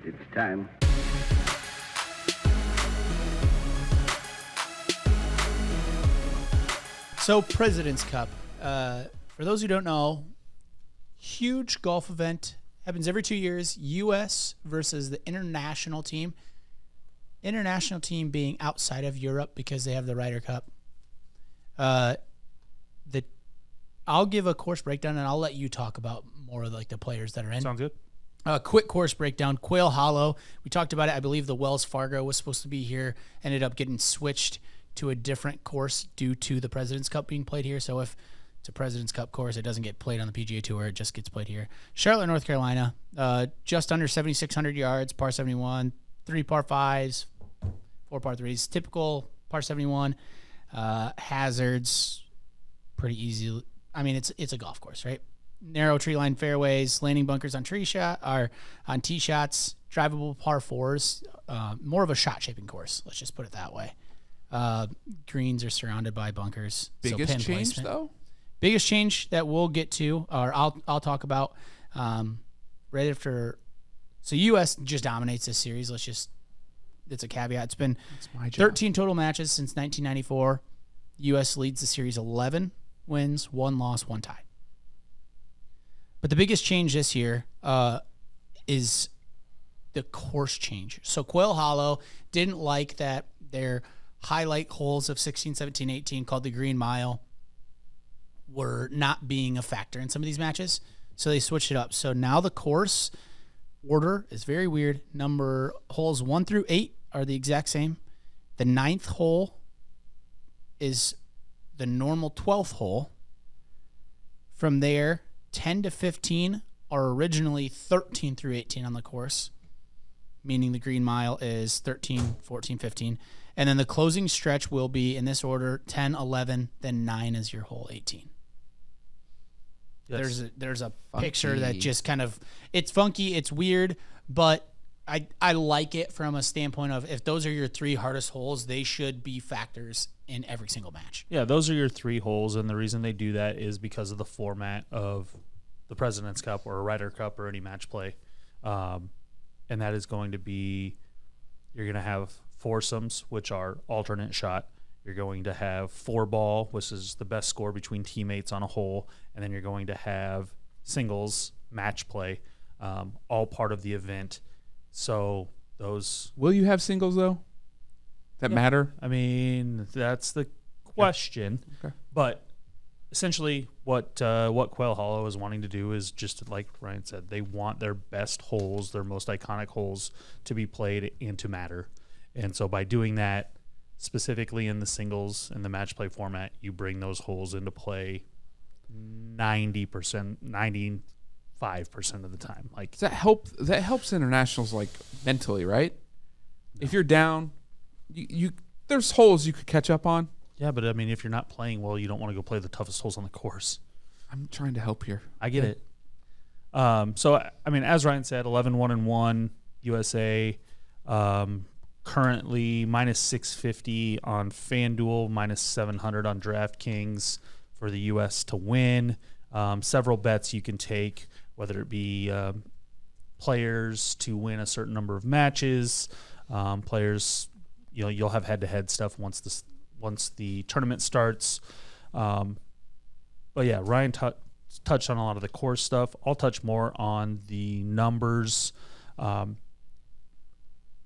It's time. So, President's Cup. For those who don't know, huge golf event. Happens every 2 years. U.S. versus the international team. International team being outside of Europe because they have the Ryder Cup. I'll give a course breakdown, and I'll let you talk about more of like the players that are in. Sounds good. Quick course breakdown. Quail Hollow. We talked about it. I believe the Wells Fargo was supposed to be here. Ended up getting switched to a different course due to the President's Cup being played here. So if it's a President's Cup course, it doesn't get played on the PGA Tour. It just gets played here. Charlotte, North Carolina. Just under 7,600 yards, par 71. 3 par 5s, 4 par 3s. Typical par 71. Hazards, pretty easy. I mean, it's a golf course, right? Narrow tree line fairways, landing bunkers on tee shots, drivable par 4s. More of a shot shaping course. Let's just put it that way. Greens are surrounded by bunkers. Biggest change though? Biggest change that we'll get to, or I'll talk about right after. So U.S. just dominates this series. It's a caveat. It's been 13 total matches since 1994. U.S. leads the series 11 wins, 1 loss, 1 tie. But the biggest change this year is the course change. So Quail Hollow didn't like that their highlight holes of 16, 17, 18 called the Green Mile were not being a factor in some of these matches. So they switched it up. So now the course order is very weird. Holes 1 through 8 are the exact same. The 9th hole is the normal 12th hole. From there, 10 to 15 are originally 13 through 18 on the course, meaning the Green Mile is 13, 14, 15. And then the closing stretch will be, in this order, 10, 11, then 9 is your hole 18. Yes. There's a picture that just kind of, it's funky, it's weird, but I like it from a standpoint of if those are your 3 hardest holes, they should be factors in every single match. Yeah, those are your 3 holes, and the reason they do that is because of the format of the President's Cup or a Ryder Cup or any match play. And that is going to be, you're going to have foursomes, which are alternate shot. You're going to have 4-ball, which is the best score between teammates on a hole. And then you're going to have singles, match play, all part of the event. So those... Will you have singles, though? That matter? I mean, that's the question. Okay. But essentially what Quail Hollow is wanting to do is just like Ryan said, they want their best holes, their most iconic holes to be played and to matter. And so by doing that, specifically in the singles and the match play format, you bring those holes into play 90%, 95% of the time. Like, does that helps internationals like mentally, right? No. If you're down, you there's holes you could catch up on. Yeah, but I mean, if you're not playing well, you don't want to go play the toughest holes on the course. I'm trying to help here. I get it. So I mean, as Ryan said, 11-1-1 USA. Currently minus 650 on FanDuel, minus 700 on DraftKings for the U.S. to win. Several bets you can take, whether it be players to win a certain number of matches, players, you'll have head-to-head stuff once the tournament starts. But yeah, Ryan touched on a lot of the course stuff. I'll touch more on the numbers.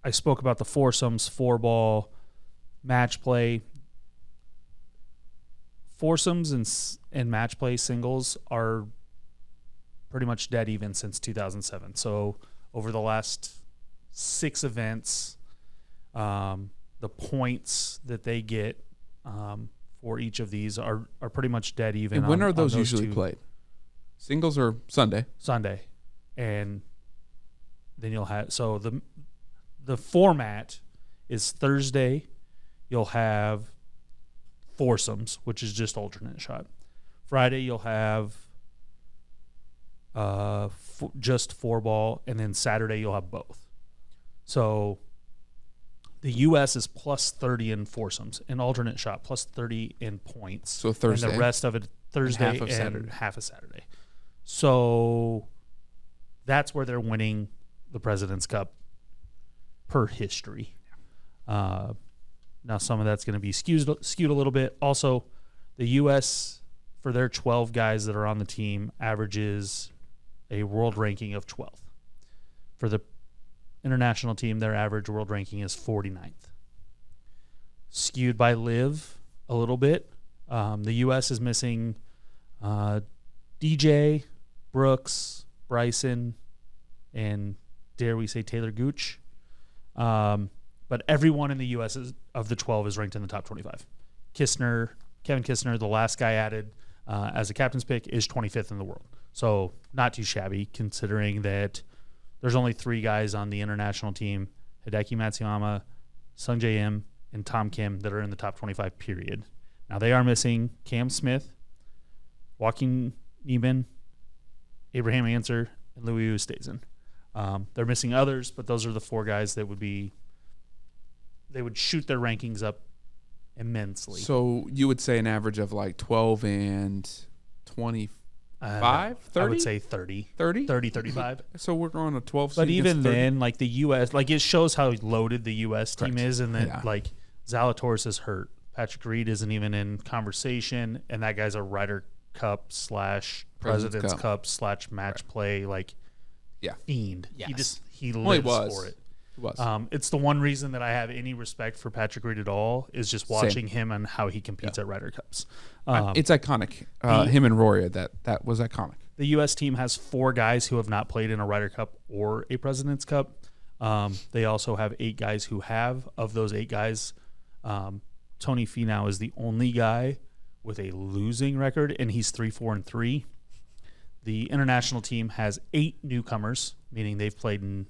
I spoke about the foursomes, 4-ball, match play. Foursomes and match play singles are pretty much dead even since 2007. So over the last 6 events, the points that they get for each of these are pretty much dead even. And when are those usually played? Singles or Sunday? Sunday. And then you'll have, so the format is Thursday. You'll have foursomes, which is just alternate shot. Friday you'll have just 4-ball, and then Saturday you'll have both. So the U.S. is plus 30 in foursomes, and alternate shot plus 30 in points. So Thursday, and the rest of it Thursday and half of Saturday. So that's where they're winning the President's Cup per history. Now some of that's going to be skewed a little bit. Also, the U.S., for their 12 guys that are on the team, averages a world ranking of 12th. For the international team, their average world ranking is 49th. Skewed by live a little bit. The U.S. is missing DJ, Brooks, Bryson, and dare we say Taylor Gooch. But everyone in the U.S. of the 12 is ranked in the top 25. Kevin Kistner, the last guy added as a captain's pick, is 25th in the world. So not too shabby considering that there's only 3 guys on the international team, Hideki Matsuyama, Sung Jae Im, and Tom Kim, that are in the top 25 period. Now they are missing Cam Smith, Joaquin Niemann, Abraham Answer, and Louis Oosthuizen. They're missing others, but those are the 4 guys that they would shoot their rankings up immensely. So you would say an average of like 12 and 25, 30? I would say 30. 30? 30, 35. So we're on a 12 But seed even against 30? then, like the U.S., like it shows how loaded the U.S. team Correct. is, and that Yeah. like Zalatoris is hurt. Patrick Reed isn't even in conversation, and that guy's a Ryder Cup / President's Cup / match play like fiend. Yes. He lives was. for it. It was. It's the one reason that I have any respect for Patrick Reed at all is just watching him and how he competes at Ryder Cups. It's iconic. Him and Rory, that was iconic. The U.S. team has 4 guys who have not played in a Ryder Cup or a President's Cup. They also have 8 guys who have. Of those 8 guys, Tony Finau is the only guy with a losing record, and he's 3-4-3. The international team has 8 newcomers, meaning they've played in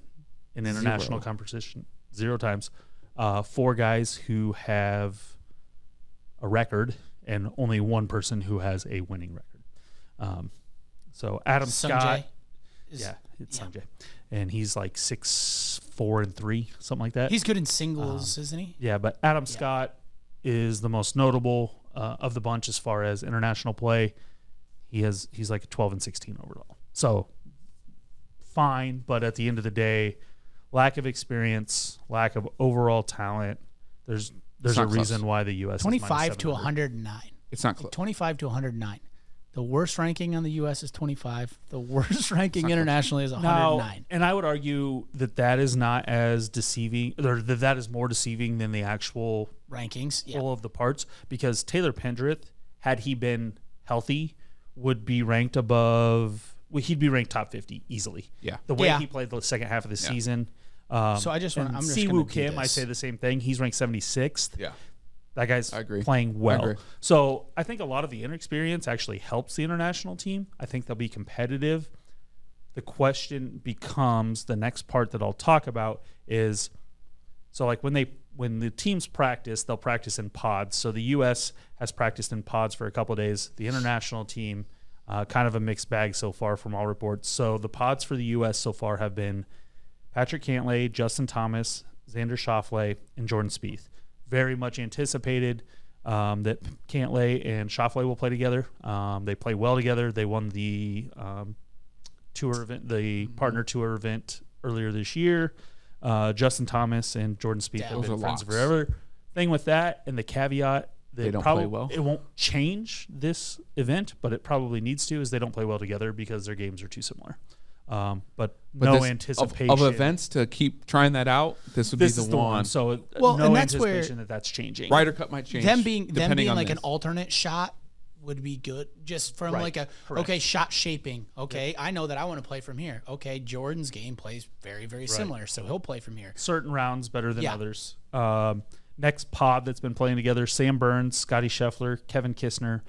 an international competition 0 times. 4 guys who have a record, and only 1 person who has a winning record. So Adam Scott, it's Sanjay, and he's like 6-4-3, something like that. He's good in singles, isn't he? Yeah, but Adam Scott is the most notable of the bunch as far as international play. He's like 12-16 overall. So fine, but at the end of the day, lack of experience, lack of overall talent. There's a reason why the U.S. 25 is to 109. It's not close. 25 to 109. The worst ranking on the U.S. is 25. The worst ranking internationally is 109. Now, and I would argue that is not as deceiving, or that is more deceiving than the actual rankings, full of the parts, because Taylor Pendrith, had he been healthy, would be ranked above. Well, he'd be ranked top 50 easily. Yeah. The way he played the second half of the season. So I'm just Siwoo Kim, I say the same thing. He's ranked 76th. Yeah. That guy's playing well. So I think a lot of the inexperience actually helps the international team. I think they'll be competitive. The question becomes, the next part that I'll talk about is, so like when the teams practice, they'll practice in pods. So the U.S. has practiced in pods for a couple of days. The international team, kind of a mixed bag so far from all reports. So the pods for the U.S. so far have been Patrick Cantlay, Justin Thomas, Xander Schauffele, and Jordan Spieth. Very much anticipated that Cantlay and Schauffele will play together. They play well together. They won the tour event, the partner tour event earlier this year. Justin Thomas and Jordan Spieth have been friends forever. Thing with that, and the caveat that they don't play well. It won't change this event, but it probably needs to, is they don't play well together because their games are too similar. But no anticipation of events to keep trying that out. This would be the one. So no and that's anticipation that's changing. Ryder Cup might change. Them being like this. an alternate shot would be good, just from like shot shaping. Okay, I know that I want to play from here. Okay, Jordan's game plays very, very similar, so he'll play from here. Certain rounds better than others. Next pod that's been playing together: Sam Burns, Scotty Scheffler, Kevin Kistner,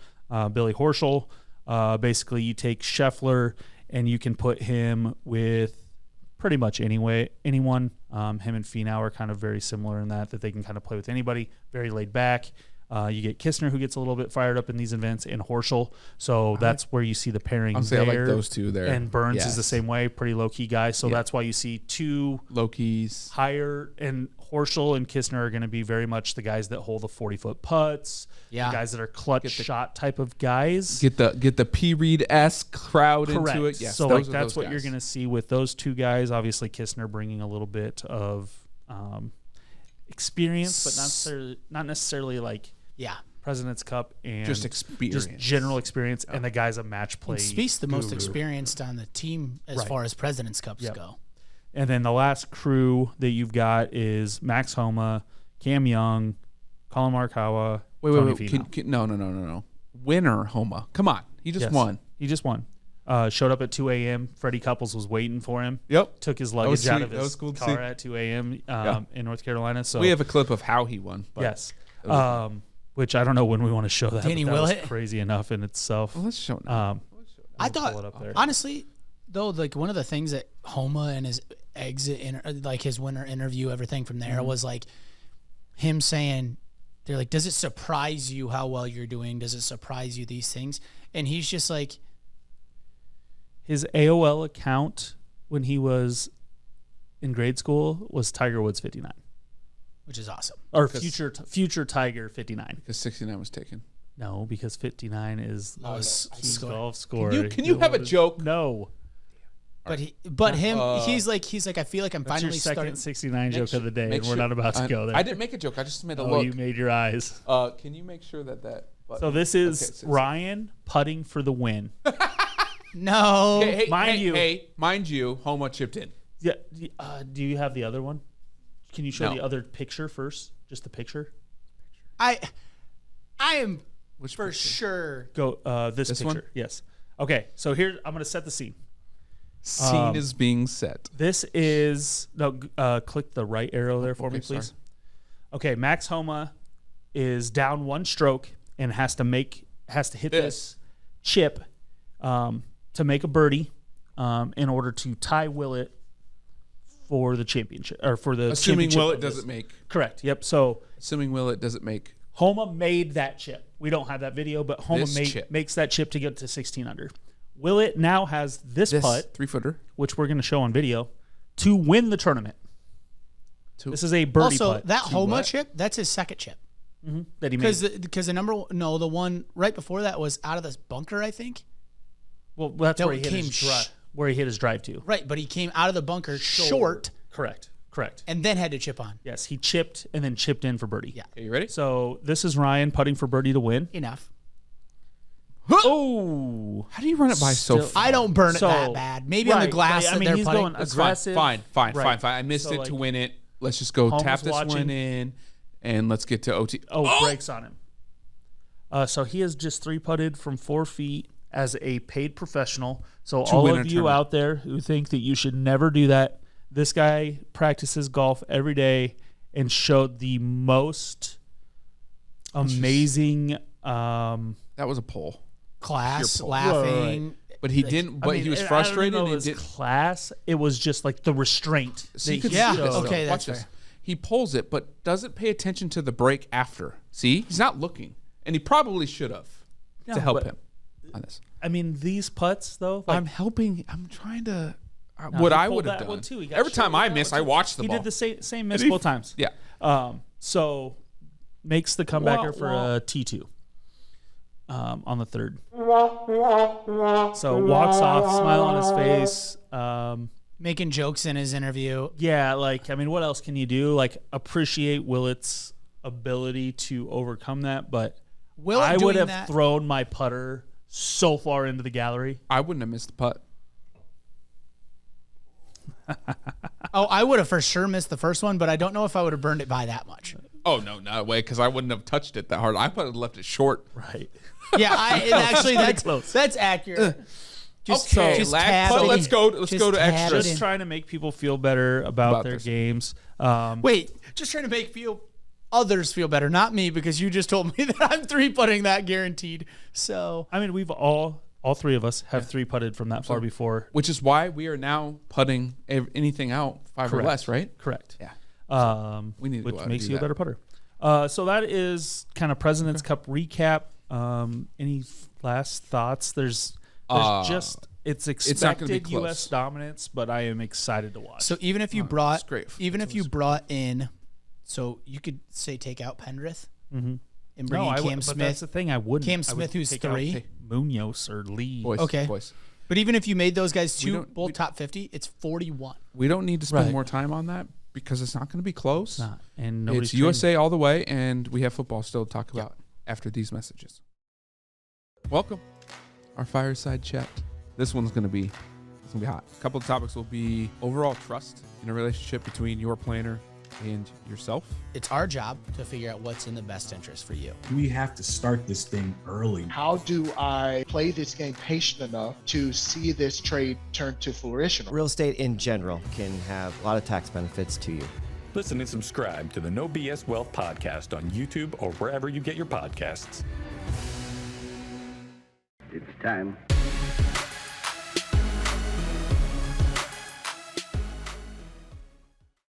Billy Horschel. Basically, you take Scheffler and you can put him with pretty much anyone. Him and Finau are kind of very similar in that they can kind of play with anybody. Very laid back. You get Kistner, who gets a little bit fired up in these events, and Horschel. So that's where you see the pairing there. I like those two there. And Burns is the same way, pretty low-key guy. So that's why you see 2 low-keys higher. And Horschel and Kistner are going to be very much the guys that hold the 40-foot putts, the guys that are clutch shot type of guys. Get the P. Reed-esque crowd into it. Yes, so that's what you're going to see with those 2 guys. Obviously, Kistner bringing a little bit of experience, but not necessarily like President's Cup and just experience, just general experience. And the guy's a match play. Spieth's the most experienced on the team as far as President's Cups go. And then the last crew that you've got is Max Homa, Cam Young, Colin Morikawa. Wait. No. Winner Homa. Come on. He just won. He just won. Showed up at 2 a.m. Freddie Couples was waiting for him. Yep. Took his luggage out of his cool car at 2 a.m. In North Carolina. So we have a clip of how he won. But yes. Which I don't know when we want to show that. Danny but that was Willett? crazy enough in itself. Well, let's show it now. I thought, honestly, though, like one of the things that Homa and his like his winter interview, everything from there was like him saying, they're like, does it surprise you how well you're doing? Does it surprise you these things? And he's just like, his AOL account when he was in grade school was Tiger Woods 59. which is awesome. Or future Tiger 59. Because 69 was taken. No, because 59 is Keith's golf score. Can you have a joke? No. But he's like I feel like I'm That's finally your second starting. 69 joke of the day, and we're not about to go there. I didn't make a joke. I just made a oh, look. you made your eyes. Can you make sure that button? So this is Ryan putting for the win. No, Mind you, Homa chipped in. Yeah. Do you have the other one? Can you show the other picture first? Just the picture. I am Which for picture? sure. Go this picture. one? Yes. Okay. So here I'm going to set the scene. Scene is being set. This is click the right arrow there for me, please. Sorry. Okay, Max Homa is down one stroke and has to hit this chip to make a birdie in order to tie Willett for the championship or for the assuming championship Willett doesn't make. Correct. Yep. So assuming Willett doesn't make. Homa made that chip. We don't have that video, but Homa makes that chip to get to 16 under. Willett now has this putt, 3-footer, which we're going to show on video, to win the tournament. This is a birdie also, putt. that Homa chip, that's his second chip. Mm-hmm. That he made. Because the one right before that was out of this bunker, I think. Well, that's where he hit his drive to. Right, but he came out of the bunker short. Correct. And then had to chip on. Yes, he chipped and then chipped in for birdie. Yeah. Okay, you ready? So this is Ryan putting for birdie to win. Enough. Oh, how do you run it by so far? I don't burn it that bad. Maybe on the glass that they're he's putting. going aggressive. Fine. I missed it to win it. Let's just go tap this one in, and let's get to OT. Breaks on him. So he has just 3-putted from 4 feet as a paid professional. So all of you out there who think that you should never do that, this guy practices golf every day and showed the most amazing. That was a pole. Class, laughing. Right. But he didn't. But he was frustrated. I don't know if it was class. It was just like the restraint. Okay, that's fair. He pulls it, but doesn't pay attention to the break after. See, he's not looking, and he probably should have to help him on this. I mean, these putts though. I'm helping. I'm trying to. What I would have done. Too. Every time I miss, I watch the ball. He did the same miss both times. Yeah. So makes the comebacker for a T2. On the third. So walks off, smile on his face. Making jokes in his interview. Yeah, what else can you do? Appreciate Willett's ability to overcome that, but I would have thrown my putter so far into the gallery. I wouldn't have missed the putt. I would have for sure missed the first one, but I don't know if I would have burned it by that much. Oh, no, not way, because I wouldn't have touched it that hard. I would have left it short. Right. Yeah, actually, that's accurate. Just let's go to extra. Just trying to make people feel better about their games. Wait, just trying to make others feel better, not me, because you just told me that I'm 3-putting that guaranteed. So we've all three of us have 3-putted from that far before, which is why we are now putting anything out 5 or less, right? Correct. Yeah. We need to which makes you a better putter. So that is kind of President's Cup recap. Any last thoughts? There's it's expected U.S. dominance, but I am excited to watch. So even if you brought in, so you could say take out Pendrith and bring in Cam Smith. But that's the thing. I wouldn't. Cam Smith, who's 3, Munoz or Lee. Boys. But even if you made those guys both top 50, it's 41. We don't need to spend more time on that because it's not going to be close. It's not. And It's USA all the way, and we have football still to talk about after these messages. Welcome, our fireside chat. This one's going to be hot. A couple of topics will be overall trust in a relationship between your planner and yourself. It's our job to figure out what's in the best interest for you. We have to start this thing early. How do I play this game patient enough to see this trade turn to fruition? Real estate in general can have a lot of tax benefits to you. Listen and subscribe to the No BS Wealth podcast on YouTube or wherever you get your podcasts. It's time.